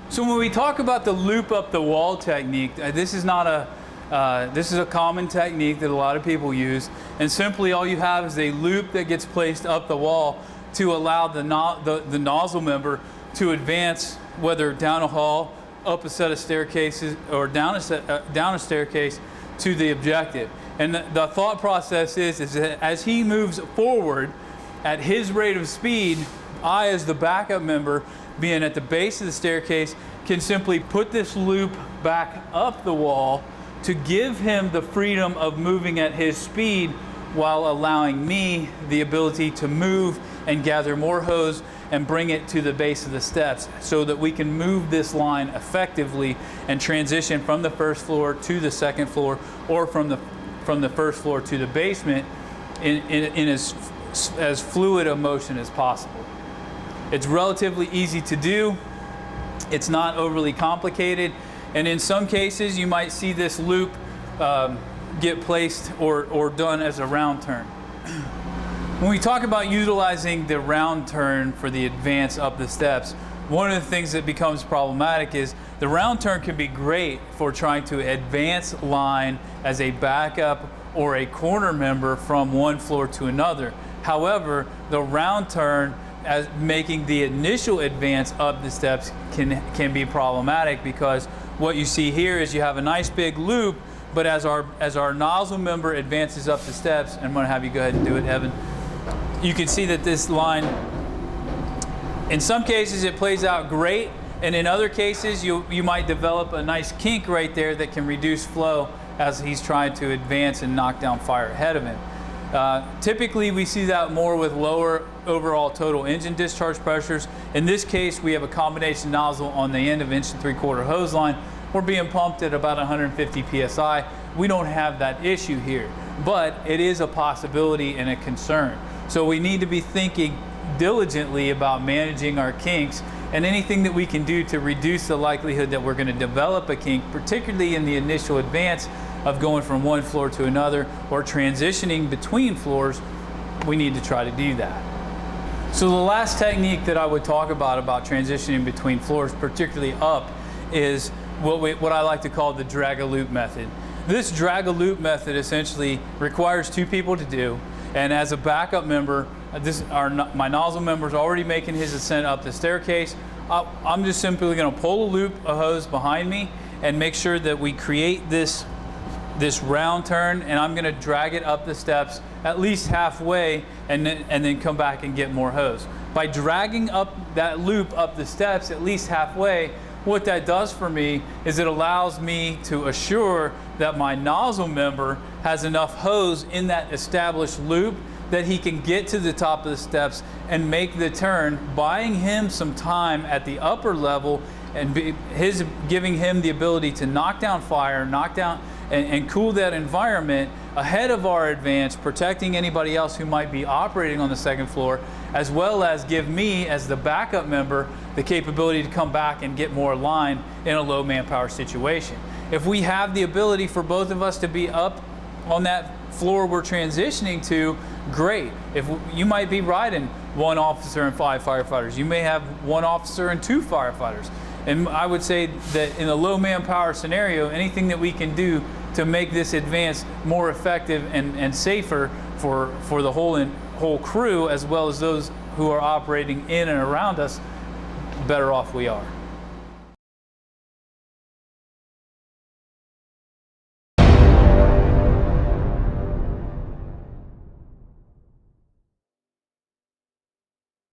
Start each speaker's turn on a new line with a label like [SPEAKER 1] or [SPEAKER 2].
[SPEAKER 1] So when we talk about the loop up the wall technique, this is a common technique that a lot of people use, and simply all you have is a loop that gets placed up the wall to allow the nozzle member to advance, whether down a hall, up a set of staircases, or down a staircase to the objective. And the thought process is that as he moves forward at his rate of speed, I, as the backup member, being at the base of the staircase, can simply put this loop back up the wall to give him the freedom of moving at his speed while allowing me the ability to move and gather more hose and bring it to the base of the steps so that we can move this line effectively and transition from the first floor to the second floor, or from the first floor to the basement in as fluid a motion as possible. It's relatively easy to do. It's not overly complicated. And in some cases, you might see this loop get placed or done as a round turn. When we talk about utilizing the round turn for the advance up the steps, one of the things that becomes problematic is the round turn can be great for trying to advance line as a backup or a corner member from one floor to another. However, the round turn as making the initial advance up the steps can be problematic, because what you see here is you have a nice big loop, but as our nozzle member advances up the steps, and I'm going to have you go ahead and do it, Evan, you can see that this line, in some cases it plays out great, and in other cases you might develop a nice kink right there that can reduce flow as he's trying to advance and knock down fire ahead of him. Typically we see that more with lower overall total engine discharge pressures. In this case, we have a combination nozzle on the end of 1 3/4 hose line. We're being pumped at about 150 psi. We don't have that issue here, but it is a possibility and a concern. So we need to be thinking diligently about managing our kinks, and anything that we can do to reduce the likelihood that we're going to develop a kink, particularly in the initial advance of going from one floor to another or transitioning between floors, we need to try to do that. So the last technique that I would talk about transitioning between floors, particularly up, is what I like to call the drag-a-loop method. This drag-a-loop method essentially requires two people to do, and as a backup member, my nozzle member is already making his ascent up the staircase. I'm just simply going to pull a loop of hose behind me and make sure that we create this round turn, and I'm going to drag it up the steps at least halfway, and then come back and get more hose. By dragging up that loop up the steps at least halfway, what that does for me is it allows me to assure that my nozzle member has enough hose in that established loop that he can get to the top of the steps and make the turn, buying him some time at the upper level and giving him the ability to knock down fire, and cool that environment ahead of our advance, protecting anybody else who might be operating on the second floor, as well as give me, as the backup member, the capability to come back and get more line in a low manpower situation. If we have the ability for both of us to be up on that floor we're transitioning to, great. If you might be riding 1 officer and 5 firefighters, you may have 1 officer and 2 firefighters. And I would say that in a low manpower scenario, anything that we can do to make this advance more effective and safer for the whole crew, as well as those who are operating in and around us, better off we are.